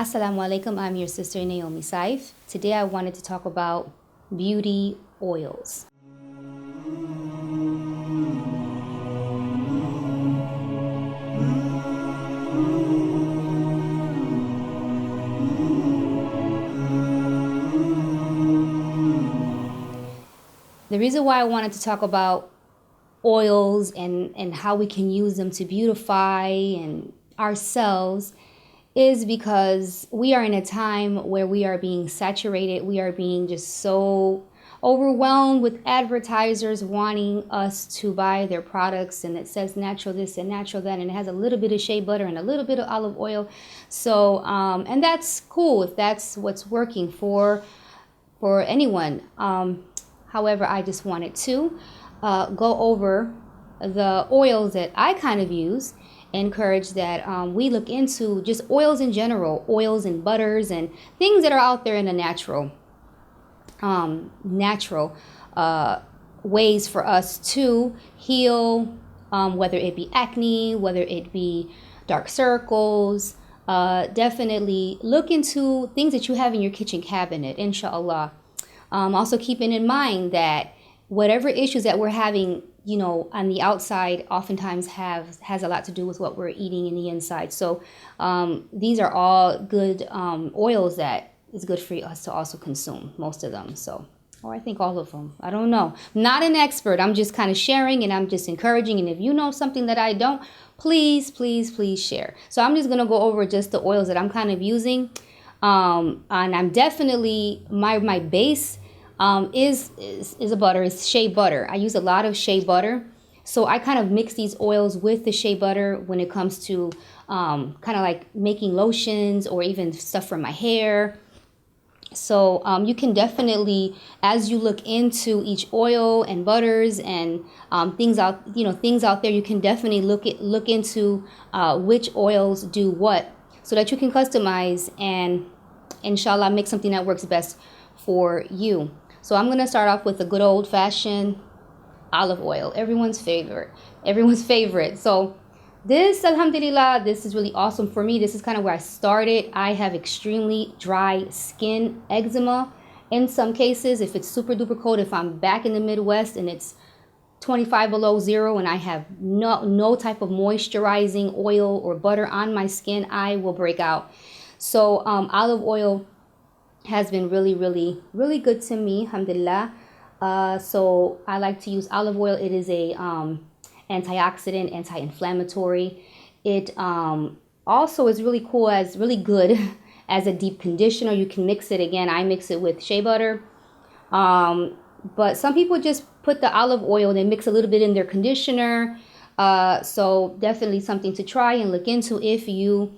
AsalaamuAlykum, I'm your sister Naomi Saif. Today I wanted to talk about beauty oils. The reason why I wanted to talk about oils and how we can use them to beautify and ourselves is because we are in a time where we are being saturated. We are being just so overwhelmed with advertisers wanting us to buy their products, and it says natural this and natural that, and it has a little bit of shea butter and a little bit of olive oil. So and that's cool if that's what's working for anyone. However, I just wanted to go over the oils that I kind of use. Encourage that we look into just oils in general, oils and butters and things that are out there in the natural ways for us to heal, whether it be acne, whether it be dark circles. Definitely look into things that you have in your kitchen cabinet, inshallah. Also keeping in mind that whatever issues that we're having, you know, on the outside oftentimes has a lot to do with what we're eating in the inside. So these are all good oils that is good for us to also consume, most of them. So, or I think all of them. I don't know. I'm not an expert. I'm just kind of sharing and I'm just encouraging. And if you know something that I don't, please, please, please share. So I'm just going to go over just the oils that I'm kind of using. And I'm definitely, my base is a butter, is shea butter. I use a lot of shea butter. So I kind of mix these oils with the shea butter when it comes to kind of like making lotions or even stuff for my hair. So you can definitely, as you look into each oil and butters and things out there, you can definitely look into which oils do what, so that you can customize and inshallah make something that works best for you. So I'm going to start off with a good old-fashioned olive oil, everyone's favorite. So this, alhamdulillah, this is really awesome for me. This is kind of where I started. I have extremely dry skin, eczema in some cases. If it's super duper cold, if I'm back in the Midwest and it's 25 below zero and I have no type of moisturizing oil or butter on my skin, I will break out. So olive oil has been really, really, really good to me, alhamdulillah. So I like to use olive oil. It is a antioxidant, anti-inflammatory. It also is really good as a deep conditioner. You can mix it, again, I mix it with shea butter. But some people just put the olive oil, they mix a little bit in their conditioner. So definitely something to try and look into if you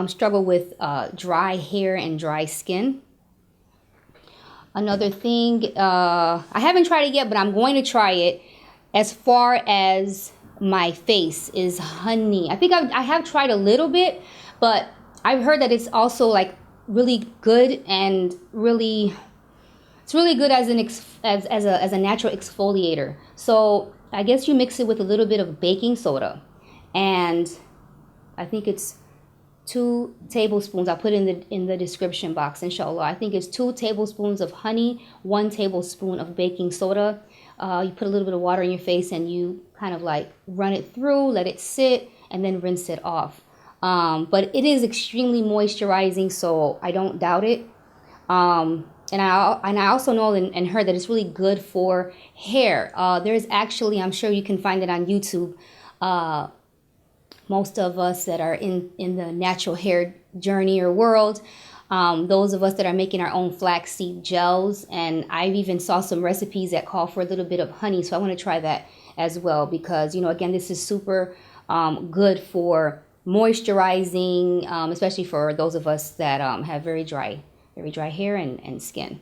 struggle with dry hair and dry skin. Another thing, I haven't tried it yet, but I'm going to try it as far as my face, is honey. I think I have tried a little bit, but I've heard that it's also like really good and it's really good as a natural exfoliator. So I guess you mix it with a little bit of baking soda, and I think it's 2 tablespoons. I'll put it in the description box, inshallah. I think it's 2 tablespoons of honey, 1 tablespoon of baking soda. You put a little bit of water in your face and you kind of like run it through, let it sit, and then rinse it off. But it is extremely moisturizing, so I don't doubt it. And I also know and heard that it's really good for hair. There's actually, I'm sure you can find it on YouTube, most of us that are in the natural hair journey or world, those of us that are making our own flaxseed gels, and I've even saw some recipes that call for a little bit of honey, so I want to try that as well, because, you know, again, this is super good for moisturizing, especially for those of us that have very dry hair and skin.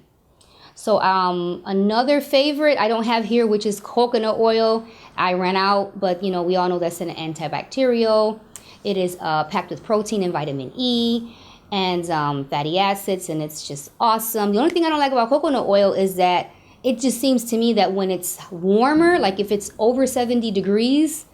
So another favorite I don't have here, which is coconut oil. I ran out, but you know, we all know that's an antibacterial. It is packed with protein and vitamin E and fatty acids, and it's just awesome. The only thing I don't like about coconut oil is that it just seems to me that when it's warmer, like if it's over 70 degrees,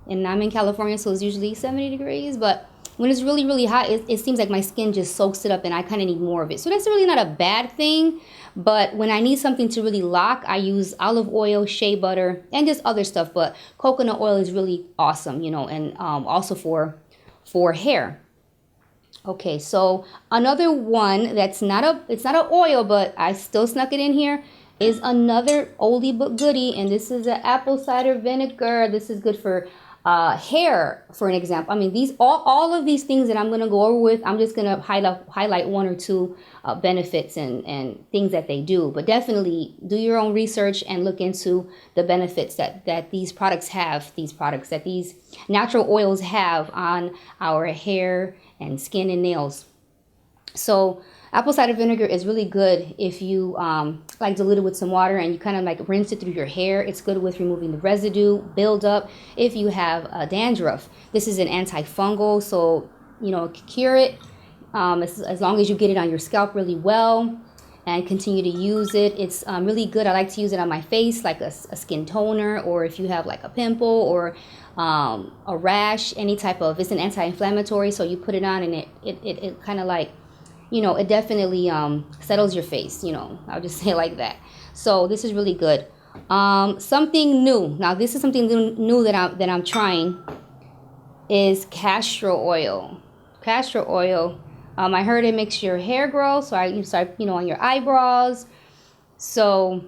and I'm in California, so it's usually 70 degrees, but when it's really, really hot, it seems like my skin just soaks it up and I kind of need more of it. So that's really not a bad thing. But when I need something to really lock, I use olive oil, shea butter, and just other stuff. But coconut oil is really awesome, you know, and also for hair. Okay, so another one that's it's not an oil, but I still snuck it in here, is another oldie but goodie, and this is an apple cider vinegar. This is good for hair, for an example. I mean, these all of these things that I'm going to go over with, I'm just going to highlight one or two benefits and things that they do. But definitely do your own research and look into the benefits that these products have, that these natural oils have on our hair and skin and nails. So apple cider vinegar is really good if you like dilute it with some water and you kind of like rinse it through your hair. It's good with removing the residue, buildup. If you have dandruff, this is an antifungal, so you know, cure it as long as you get it on your scalp really well and continue to use it. It's really good. I like to use it on my face like a skin toner, or if you have like a pimple or a rash, any type of, it's an anti-inflammatory, so you put it on and it kind of like, you know, it definitely settles your face, you know, I'll just say it like that. So this is really good. Something new. Now this is something new that I'm trying, is castro oil. Castro oil. I heard it makes your hair grow, so I use, you know, on your eyebrows. So,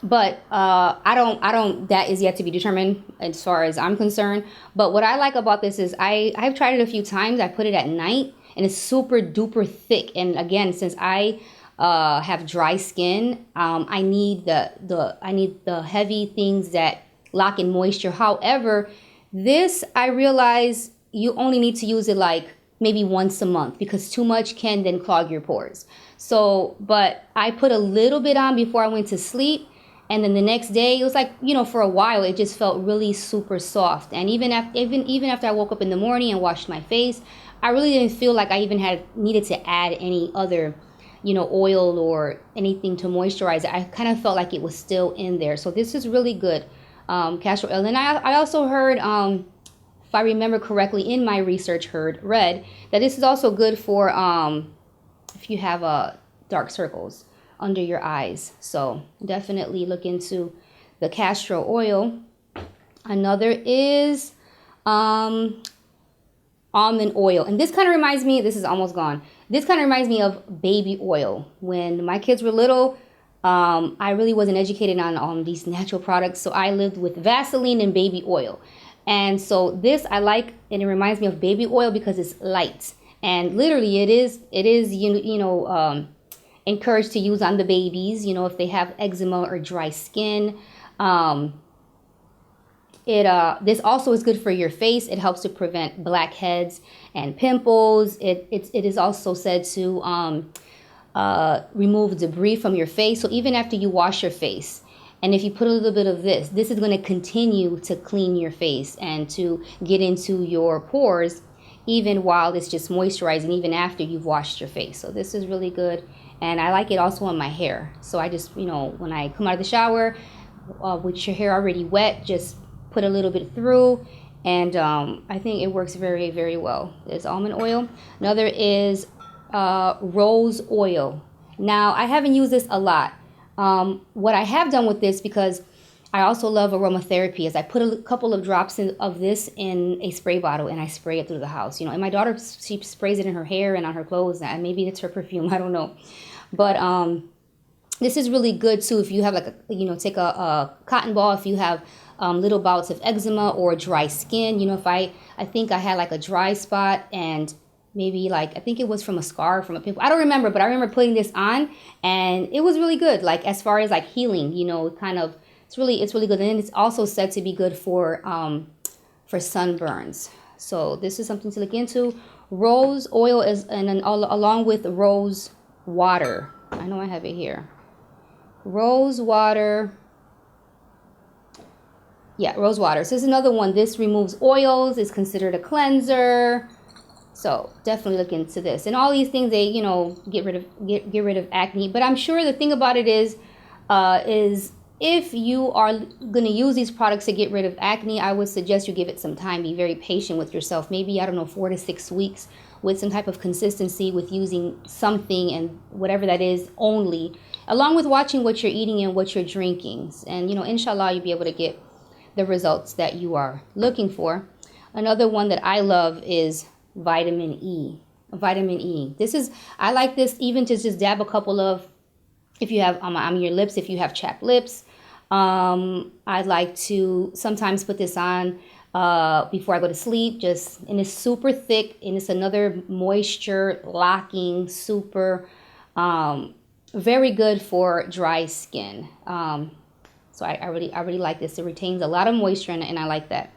but I don't. That is yet to be determined as far as I'm concerned. But what I like about this is I've tried it a few times. I put it at night, and it's super duper thick. And again, since I have dry skin, I need the heavy things that lock in moisture. However, this, I realize you only need to use it like maybe once a month, because too much can then clog your pores. So, but I put a little bit on before I went to sleep, and then the next day, it was like, you know, for a while, it just felt really super soft. And even after I woke up in the morning and washed my face, I really didn't feel like I even needed to add any other, you know, oil or anything to moisturize it. I kind of felt like it was still in there. So this is really good, castor oil. And I also heard, if I remember correctly in my research, read that this is also good for if you have dark circles under your eyes. So definitely look into the castro oil. Another is almond oil, and this kind of reminds me, this is almost gone, this kind of reminds me of baby oil. When my kids were little, I really wasn't educated on these natural products, so I lived with Vaseline and baby oil. And so this I like, and it reminds me of baby oil because it's light, and literally it is encouraged to use on the babies, you know, if they have eczema or dry skin. This also is good for your face. It helps to prevent blackheads and pimples. It is also said to remove debris from your face. So even after you wash your face, and if you put a little bit of this is going to continue to clean your face and to get into your pores, even while it's just moisturizing, even after you've washed your face. So this is really good. And I like it also on my hair. So I just, you know, when I come out of the shower with your hair already wet, just put a little bit through, and I think it works very, very well. There's almond oil. Another is rose oil. Now, I haven't used this a lot. What I have done with this, because I also love aromatherapy, is I put a couple of drops of this in a spray bottle and I spray it through the house. You know, and my daughter, she sprays it in her hair and on her clothes, and maybe it's her perfume, I don't know. But this is really good too if you have like take a cotton ball, if you have little bouts of eczema or dry skin. You know, if I think I had like a dry spot, and maybe like, I think it was from a scar, from a pimple, I don't remember, but I remember putting this on and it was really good, like as far as like healing, you know, kind of, it's really good. And then it's also said to be good for sunburns. So this is something to look into. Rose oil is, and then along with rose water. I know I have it here. Rose water. Yeah, rose water. So this is another one. This removes oils. It's considered a cleanser. So definitely look into this. And all these things, they, you know, get rid of acne. But I'm sure the thing about it is if you are going to use these products to get rid of acne, I would suggest you give it some time. Be very patient with yourself. Maybe, I don't know, 4 to 6 weeks with some type of consistency with using something and whatever that is only, along with watching what you're eating and what you're drinking. And, inshallah, you'll be able to get the results that you are looking for. Another one that I love is vitamin E. Vitamin E. I like this even to just dab a couple of, if you have on your lips, if you have chapped lips. I like to sometimes put this on before I go to sleep, and it's super thick, and it's another moisture locking, super, very good for dry skin. So I really like this. It retains a lot of moisture and I like that.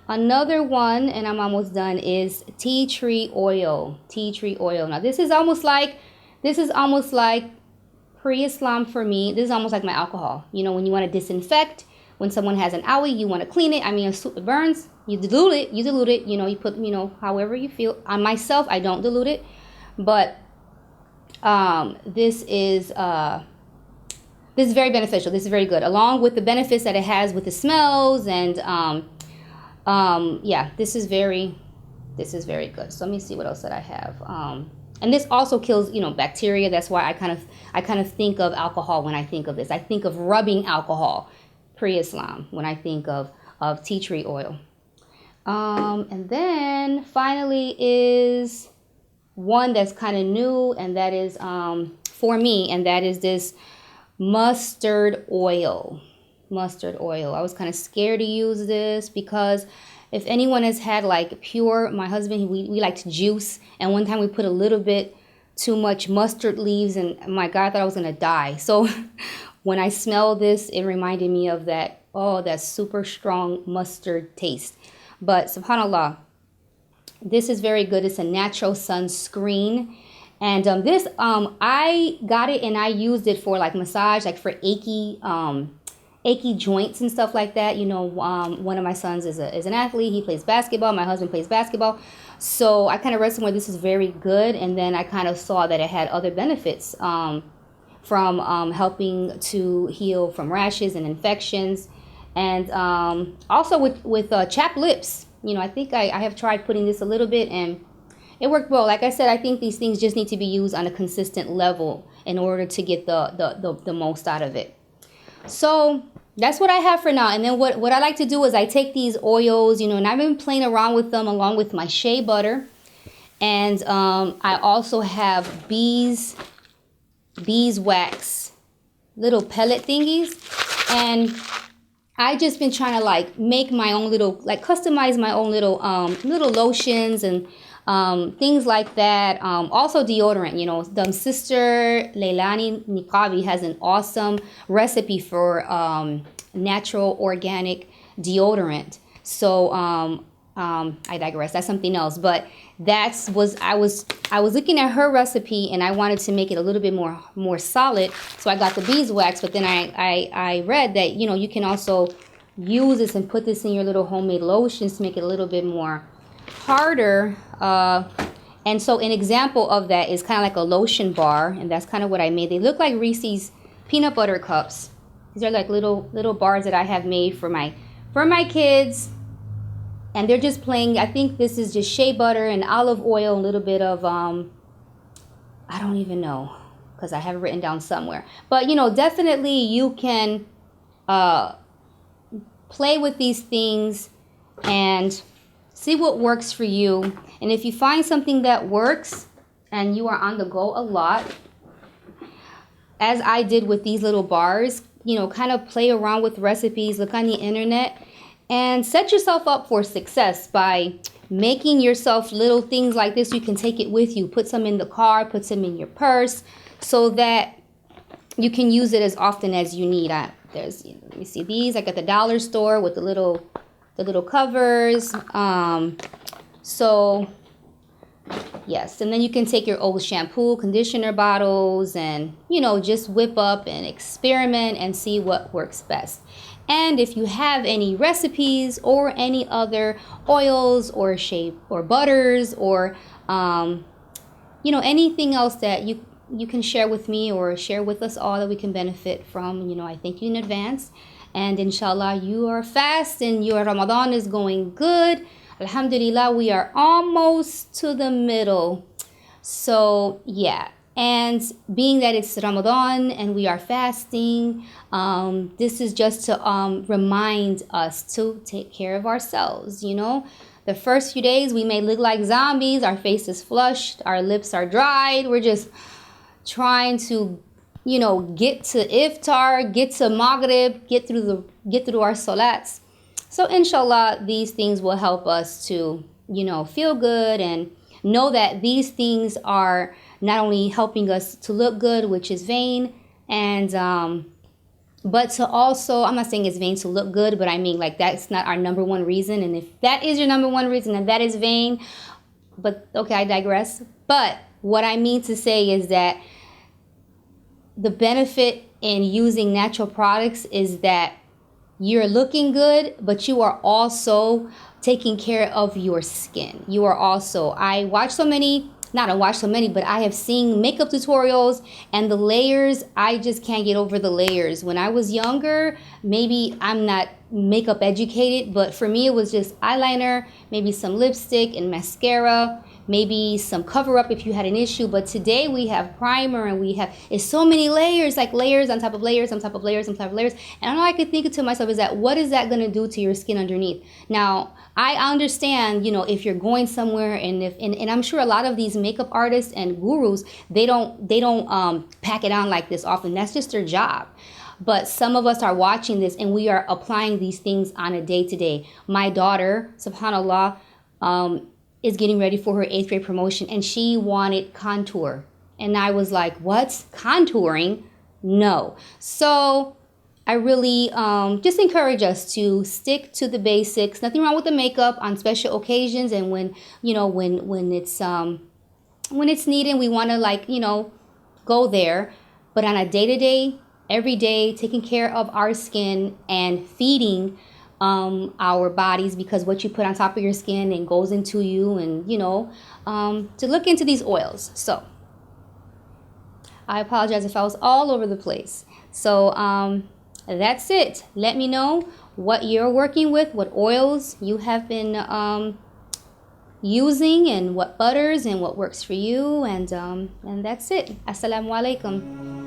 Another one, and I'm almost done, is tea tree oil. Tea tree oil. Now this is almost like pre-Islam for me. This is almost like my alcohol. When you want to disinfect, when someone has an owie, you want to clean it. It burns. You dilute it. You put, however you feel. On myself, I don't dilute it, but this is very beneficial. This is very good, along with the benefits that it has with the smells and yeah, this is very good. So let me see what else that I have. And this also kills, bacteria. That's why I kind of think of alcohol when I think of this. I think of rubbing alcohol pre-Islam when I think of tea tree oil. And then finally is one that's kind of new, and that is for me, and that is this mustard oil. Mustard oil. I was kind of scared to use this because if anyone has had like pure, my husband, we like to juice, and one time we put a little bit too much mustard leaves, and my God, I thought I was gonna die. So when I smelled this, it reminded me of that super strong mustard taste. But subhanallah, this is very good. It's a natural sunscreen. And this I got it and I used it for like massage, like for achy joints and stuff like that. One of my sons is an athlete. He plays basketball. My husband plays basketball. So I kind of read somewhere this is very good. And then I kind of saw that it had other benefits from helping to heal from rashes and infections. And also with chapped lips. I think I have tried putting this a little bit and it worked well. Like I said, I think these things just need to be used on a consistent level in order to get the most out of it. So that's what I have for now. And then what I like to do is I take these oils, and I've been playing around with them along with my shea butter. And I also have beeswax, little pellet thingies. And I just been trying to like make my own little, like customize my own little lotions and things like that. Also deodorant, the sister Leilani Niqabi has an awesome recipe for natural organic deodorant. So I digress. That's something else. But I was looking at her recipe and I wanted to make it a little bit more solid. So I got the beeswax. But then I read that you can also use this and put this in your little homemade lotions to make it a little bit more harder. And so an example of that is kind of like a lotion bar, and that's kind of what I made. They look like Reese's peanut butter cups. These are like little bars that I have made for my kids, and they're just plain. I think this is just shea butter and olive oil, a little bit of I don't even know because I have it written down somewhere. But definitely you can play with these things and see what works for you. And if you find something that works and you are on the go a lot, as I did with these little bars, kind of play around with recipes, look on the internet, and set yourself up for success by making yourself little things like this. You can take it with you, put some in the car, put some in your purse, so that you can use it as often as you need. Let me see these, like at the dollar store with the little covers. So yes, and then you can take your old shampoo, conditioner bottles and, just whip up and experiment and see what works best. And if you have any recipes or any other oils or shea or butters or, anything else that you can share with me or share with us all that we can benefit from, I thank you in advance. And inshallah, your fast and your Ramadan is going good. Alhamdulillah, we are almost to the middle. So yeah, and being that it's Ramadan and we are fasting, this is just to remind us to take care of ourselves. The first few days we may look like zombies, our face is flushed, our lips are dried, we're just trying to get to iftar, get to maghrib, get through our salats. So inshallah, these things will help us to feel good and know that these things are not only helping us to look good, which is vain, and but to also, I'm not saying it's vain to look good, but I mean, like, that's not our number one reason. And if that is your number one reason, then that is vain. But okay, I digress. But what I mean to say is that the benefit in using natural products is that you're looking good, but you are also taking care of your skin. You are also, but I have seen makeup tutorials and the layers. I just can't get over the layers. When I was younger, maybe I'm not makeup educated, but for me it was just eyeliner, maybe some lipstick and mascara, maybe some cover up if you had an issue. But today we have primer and it's so many layers, like layers on top of layers on top of layers on top of layers. And all I could think to myself is that, what is that going to do to your skin underneath? Now, I understand, if you're going somewhere and I'm sure a lot of these makeup artists and gurus, they don't pack it on like this often. That's just their job. But some of us are watching this and we are applying these things on a day-to-day. My daughter, subhanAllah, is getting ready for her 8th grade promotion and she wanted contour. And I was like, what? Contouring? No. So I really just encourage us to stick to the basics. Nothing wrong with the makeup on special occasions and when it's needed, we want to go there. But on a day-to-day, every day, taking care of our skin and feeding our bodies, because what you put on top of your skin and goes into you, and to look into these oils. So I apologize if I was all over the place. So that's it. Let me know what you're working with, what oils you have been using, and what butters and what works for you, and that's it. Assalamu alaikum.